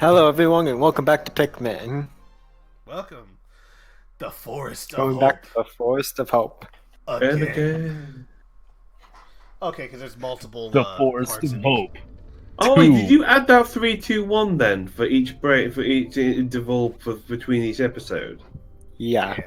Hello everyone and welcome back to Pikmin. Welcome, the Forest of Going back Hope. to the Forest of Hope. And Again. again. Okay, because there's multiple The Forest parts of in each. Hope. Oh, wait, did Two. you add that 3-2-1 then for each break, for each interval between each episode? Yeah. Yeah.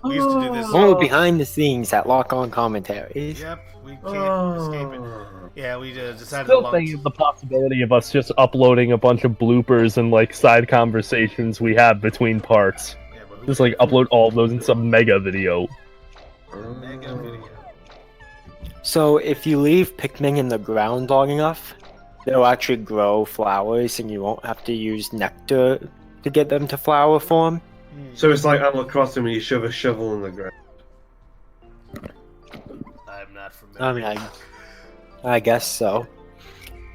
We used to do this. Only behind the scenes at Lock On Commentaries. Yep, we can't escape it. Yeah, we decided Still to thinking of the possibility of us just uploading a bunch of bloopers and like side conversations we have between parts. Yeah, but who Just like upload all of those in some mega video. mega video. So if you leave Pikmin in the ground long enough, they'll actually grow flowers and you won't have to use nectar to get them to flower form. So it's like Animal Crossing when you shove a shovel in the ground. I'm not familiar. I mean, I guess so.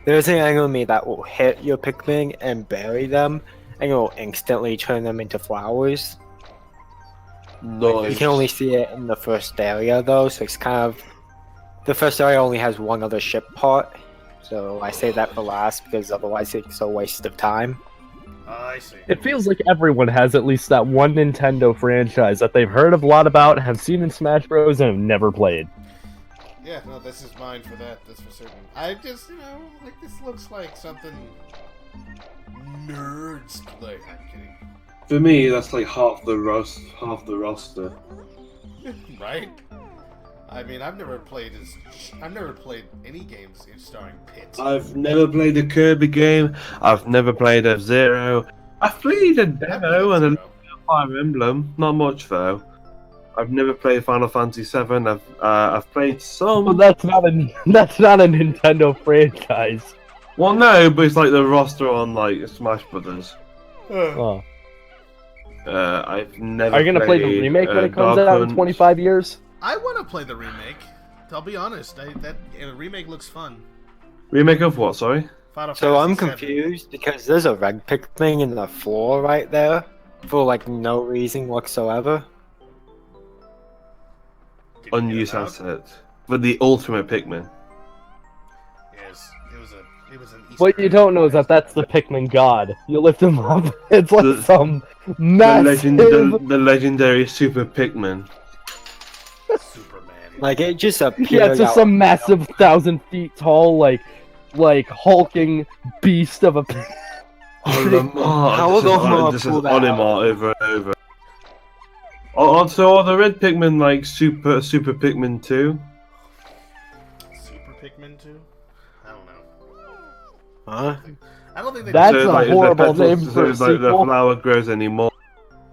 There's an enemy that will hit your Pikmin and bury them, and it will instantly turn them into flowers. Nice. You can only see it in the first area though, so it's kind of... The first area only has one other ship part, so I say that for last because otherwise it's a waste of time. I see. It feels like everyone has at least that one Nintendo franchise that they've heard a lot about, have seen in Smash Bros, and have never played. Yeah, no, this is mine for that. That's for certain. I just, like this looks like something nerds play. I'm kidding. For me, that's like half the roster. Right? I mean, I've never played any games starring Pit. I've never played a Kirby game. I've never played F-Zero. I've played a demo and a Fire Emblem. Not much though. I've never played Final Fantasy VII. I've played some. Well, that's not a Nintendo franchise. Well, no, but it's like the roster on like Smash Brothers. Oh. I've never. Are you gonna play the played, remake when it comes Dog out in Hunt. 25 years? I want to play the remake. I'll be honest. The remake looks fun. Remake of what? Sorry. Final So I'm Fantasy VII. confused because there's a red Pikmin in the floor right there for like no reason whatsoever. Did you Unused get it out? asset for the ultimate Pikmin. Yes, it was an Easter What you egg. don't know is that that's the Pikmin god. You lift him up. It's like The- some The, massive. the legendary Super Pikmin. Superman. Like it just appeared Yeah, it's just out- some massive 1,000 feet tall, like hulking beast of a. How will Lamar This is pull that Olimar over and over. Also, are the red Pikmin like Super Pikmin 2? Super Pikmin 2? I don't know. Huh? I don't think they. That's So, a like, the horrible petals- name so for a it's like the sequel. flower grows anymore.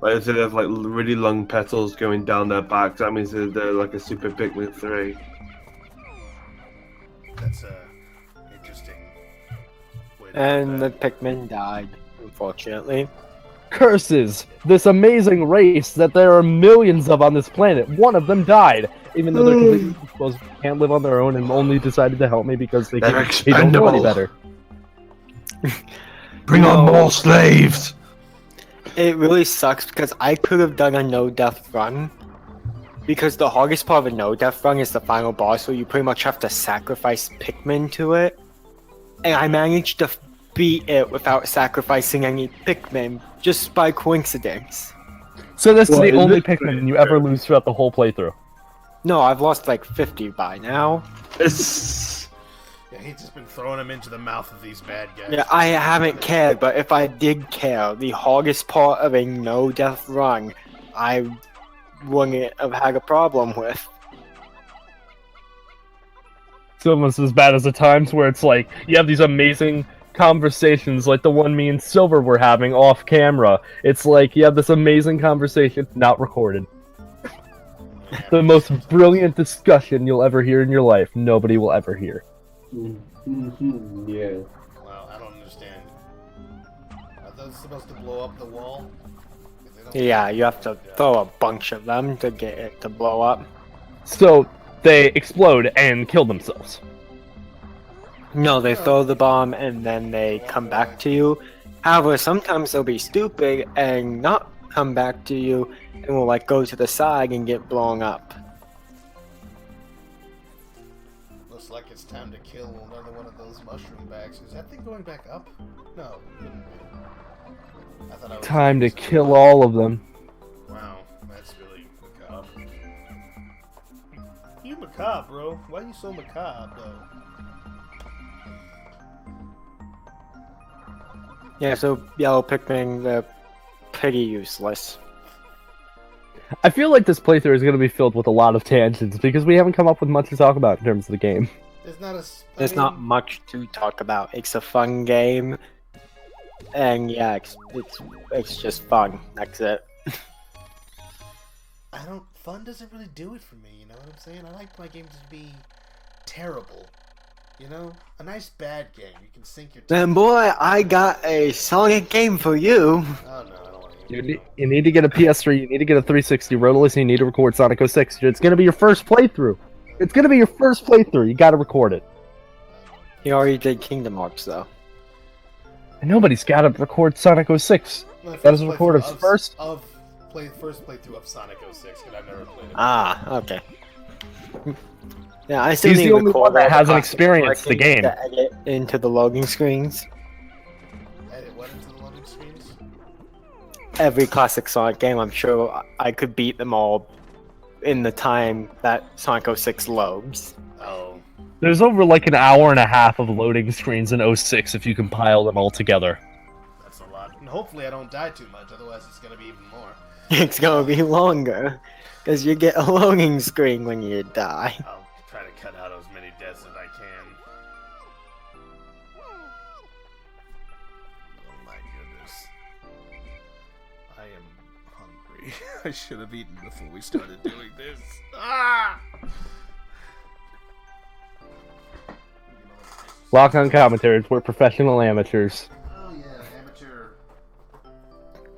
Like instead of like really long petals going down their backs, that means they're like a Super Pikmin 3. That's interesting. way to put And the that. Pikmin died, unfortunately. Curses! This amazing race that there are millions of on this planet. One of them died, even though they're completely supposed can't live on their own and only decided to help me because they They're don't know any expendable. better. Bring on No. more slaves! It really sucks because I could have done a no-death run. Because the hardest part of a no-death run is the final boss, where you pretty much have to sacrifice Pikmin to it. And I managed to beat it without sacrificing any Pikmin, just by coincidence. So this What is the is only it? Pikmin you ever lose throughout the whole playthrough. No, I've lost like 50 by now. It's... Yeah, he's just been throwing them into the mouth of these bad guys. Yeah, I haven't cared, but if I did care, the hardest part of a no-death run, I wouldn't have had a problem with. It's almost as bad as the times where it's like you have these amazing conversations like the one me and Silver were having off camera. It's like you have this amazing conversation, not recorded. The most brilliant discussion you'll ever hear in your life. Nobody will ever hear. yeah. Well, I don't understand. Are those supposed to blow up the wall? If they don't- Yeah, you have to throw a bunch of them to get it to blow up. So they explode and kill themselves. No, they throw the bomb and then they come back to you. However, sometimes they'll be stupid and not come back to you and will like go to the side and get blown up. Looks like it's time to kill another one of those mushroom bags. Is that thing going back up? No. thought I was Time to doing kill something. all of them. Wow, that's really macabre. You macabre, bro. Why are you so macabre, though? Yeah, so yellow Pikmin, they're pretty useless. I feel like this playthrough is going to be filled with a lot of tangents because we haven't come up with much to talk about in terms of the game. There's not a. There's not much to talk about. It's a fun game, and yeah, it's just fun. That's it. I don't. Fun doesn't really do it for me. You know what I'm saying? I like my games to be terrible. You know, a nice bad game. You can sink your. Then boy, I got a Sonic game for you. Oh no, I don't want to. You need to get a PS3, you need to get a 360 Rotorless, and you need to record Sonic 06. It's going to be your first playthrough. It's going to be your first playthrough. You got to record it. He already did Kingdom Hearts though. And nobody's got to record Sonic 06. That is record his first. First playthrough of Sonic 06, because I've never played it. Ah, okay. Yeah, I still He's need the to only record one that all the hasn't classic experienced the Sonic game. to edit into the loading screens. Edit what into the loading screens? Every classic Sonic game, I'm sure I could beat them all in the time that Sonic 06 loads. Oh. There's over like an hour and a half of loading screens in 06 if you compile them all together. That's a lot. And hopefully I don't die too much, otherwise it's gonna be even more. It's gonna be longer, because you get a loading screen when you die. I'll try to cut out as many deaths as I can. Oh my goodness. I am hungry. I should have eaten before we started doing this. Ah! Lock on commentaries, we're professional amateurs. Oh yeah, amateur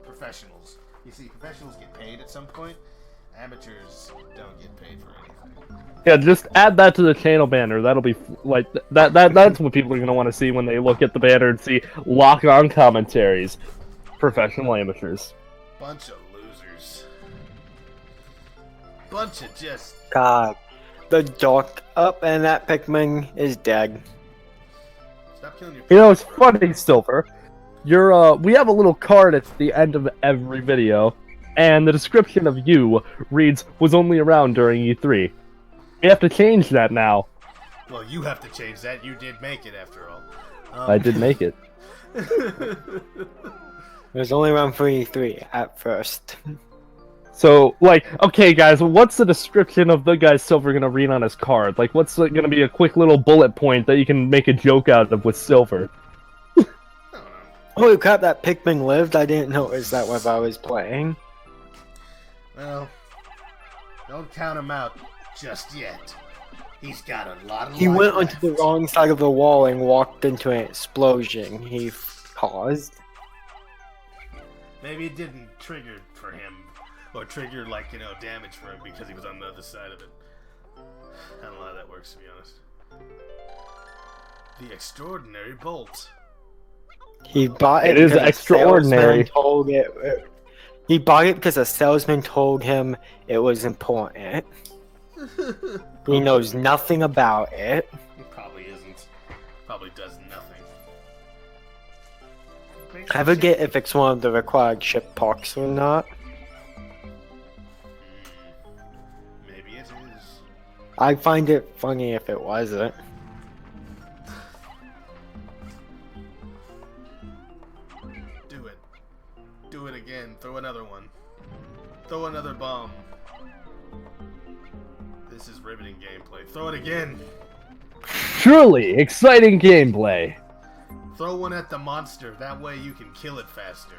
professionals. You see, professionals get paid at some point. Amateurs don't get paid for anything. Yeah, just add that to the channel banner. That'll be like that's what people are gonna want to see when they look at the banner and see lock on commentaries. Professional amateurs. Bunch of losers. Bunch of just. God, the dock up and that Pikmin is dead. Stop killing your. You know, it's funny, Silver. We have a little card at the end of every video, and the description of you reads, was only around during E3. We have to change that now. Well, you have to change that. You did make it after all. I did make it. It was only around 3 at first. So, like, okay, guys, what's the description of the guy Silver gonna read on his card? Like, what's gonna be a quick little bullet point that you can make a joke out of with Silver? Holy crap, that Pikmin lived? I didn't notice that while I was playing. Well, don't count him out just yet. He's got a lot of. He life went onto left. the wrong side of the wall and walked into an explosion he caused. Maybe it didn't trigger for him, or trigger like damage for him because he was on the other side of it. I don't know how that works, to be honest. The extraordinary bolt. He bought it. It is because a extraordinary. salesman told it. He bought it because a salesman told him it was important. He knows nothing about it. He probably isn't. Probably does nothing. I forget if it's one of the required ship parks or not. Maybe it is. I'd find it funny if it wasn't. Do it. Do it again. Throw another one. Throw another bomb. This is riveting gameplay. Throw it again. Truly exciting gameplay. Throw one at the monster. That way you can kill it faster.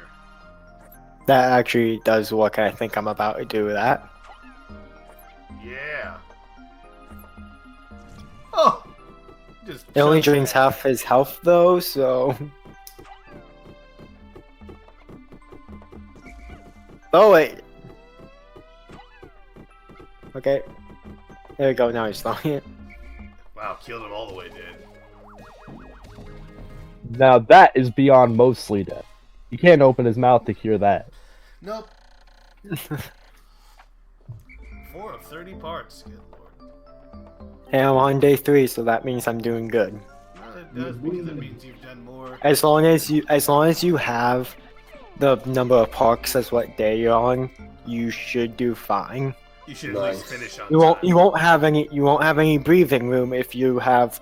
That actually does work. I think I'm about to do that. Yeah. Oh! Just It only chucked drains that. half his health though, so. Oh wait. Okay. There we go. Now he's throwing it. Wow, killed him all the way dead. Now that is beyond mostly dead. You can't open his mouth to hear that. Nope. 4 of 30 parts. Good lord. Hey, I'm on day 3, so that means I'm doing good. Well, it does because it means you've done more. As long as you have the number of parks as what day you're on, you should do fine. You should at least finish on You time. won't have any breathing room if you have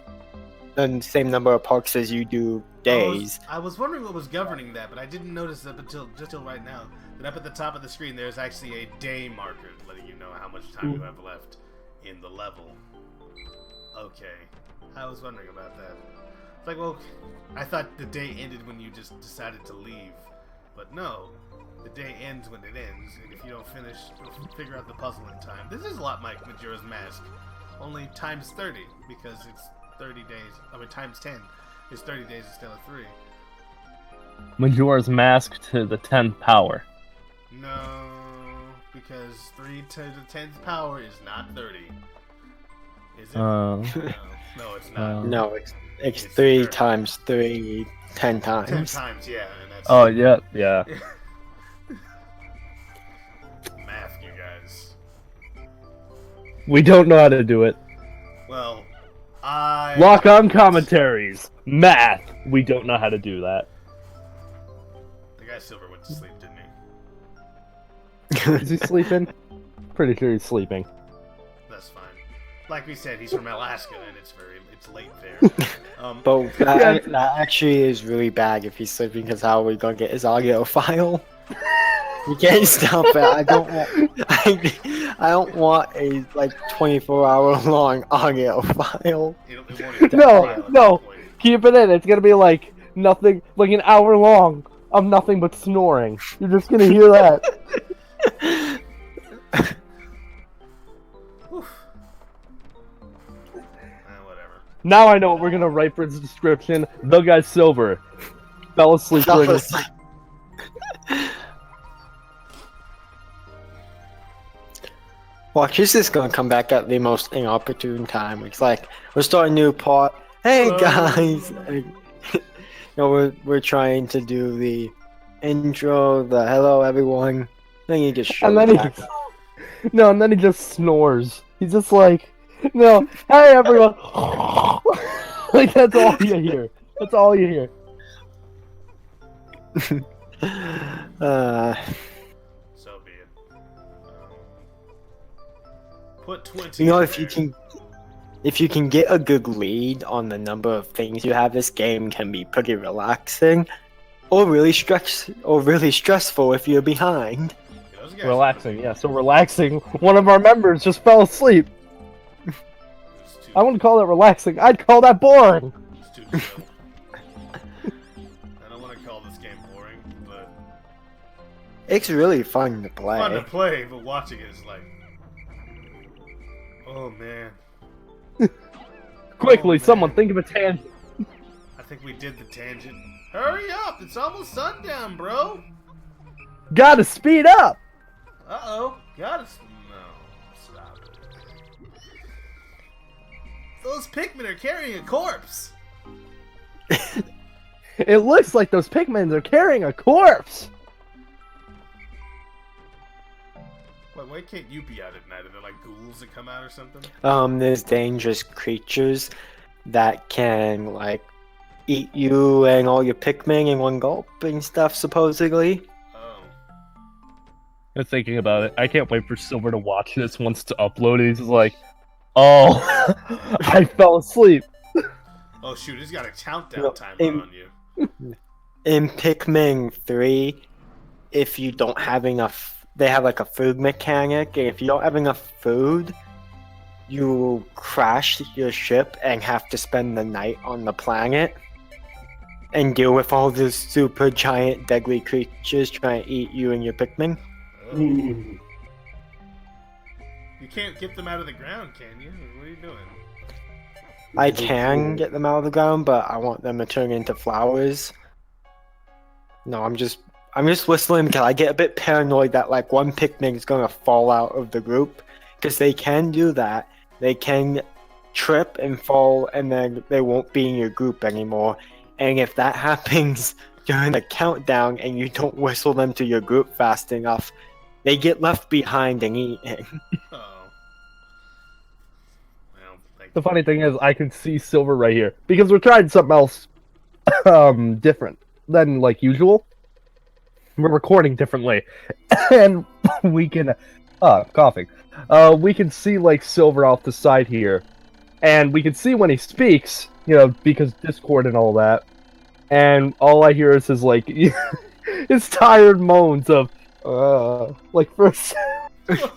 the same number of parks as you do days. I was wondering what was governing that, but I didn't notice that until right now. That up at the top of the screen, there's actually a day marker letting you know how much time you have left in the level. Okay, I was wondering about that. It's like, well, I thought the day ended when you just decided to leave, but no, the day ends when it ends, and if you don't figure out the puzzle in time. This is a lot like Majora's Mask, only times 30, because it's 30 days. I mean, times 10 is 30 days instead of 3. Majora's Mask to the 10th power. No, because 3 to the 10th power is not 30. Is it? No, it's not. No, it's 3 times 3, 10 times. 10 times, yeah. And that's Oh, yeah. math, you guys. We don't know how to do it. Well, Lock on commentaries. Math. We don't know how to do that. The guy Silver went to sleep, didn't he? Is he sleeping? Pretty sure he's sleeping. That's fine. Like we said, he's from Alaska, and it's late there. But that actually is really bad if he's sleeping, because how are we gonna get his audio file? You can't stop it. I don't want a 24-hour long audio file. It won't even No, file at no. that point. Keep it in. It's gonna be like nothing, like an hour long of nothing but snoring. You're just gonna hear that. Whatever. Now I know what we're gonna write for its description. The guy Silver fell asleep during his... Watch, this is gonna come back at the most inopportune time. It's like, we're starting a new part. Hey guys! We're trying to do the intro, the hello everyone. Then you just show And then back up. and then he just snores. He's just like, no, hey everyone. Like that's all you hear. That's all you hear. So be it. Put 20. You know, in if you there. can get a good lead on the number of things you have, this game can be pretty relaxing, or really stressful if you're behind. Yeah, those guys- Relaxing, yeah. So relaxing. One of our members just fell asleep. It's too- I wouldn't call that relaxing. I'd call that boring. it's too chill. I don't want to call this game boring, but It's really fun to play. fun to play. But watching it is like, oh man. Quickly, Oh, someone man. think of a tangent. I think we did the tangent. Hurry up! It's almost sundown, bro. Gotta speed up. Uh-oh. Gotta... No. Stop it. Those Pikmin are carrying a corpse! It looks like those Pikmins are carrying a corpse. Wait, why can't you be out at night? Are there like ghouls that come out or something? There's dangerous creatures that can eat you and all your Pikmin in one gulp and stuff, supposedly. Oh. I'm thinking about it. I can't wait for Silver to watch this once to upload it. He's just like, oh, I fell asleep. Oh shoot, he's got a countdown No, timer in- on you. In Pikmin 3, if you don't have enough, they have a food mechanic, and if you don't have enough food, you crash your ship and have to spend the night on the planet and deal with all the super giant deadly creatures trying to eat you and your Pikmin. Oh. You can't get them out of the ground, can you? What are you doing? I can get them out of the ground, but I want them to turn into flowers. No, I'm just whistling because I get a bit paranoid that one Pikmin is gonna fall out of the group, because they can do that. They can trip and fall, and then they won't be in your group anymore. And if that happens during the countdown and you don't whistle them to your group fast enough, they get left behind and eaten. Oh. Well, thank The funny thing is, I can see Silver right here because we're trying something else, different than usual. we're recording differently, and we can, coughing. We can see like Silver off the side here, and we can see when he speaks, because Discord and all that. And all I hear is his like, his tired moans of, like for,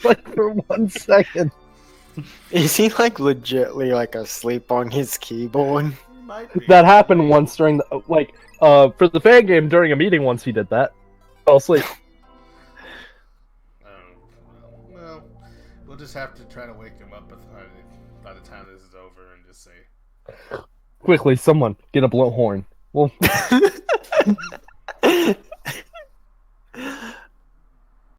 like for 1 second. Is he like legitly like asleep on his keyboard? Might be. That happened once during the for the fan game during a meeting. Once he did that, fell asleep. Well, we'll just have to try to wake him up by the time this is over and just say, Quickly, someone get a blowhorn. Well.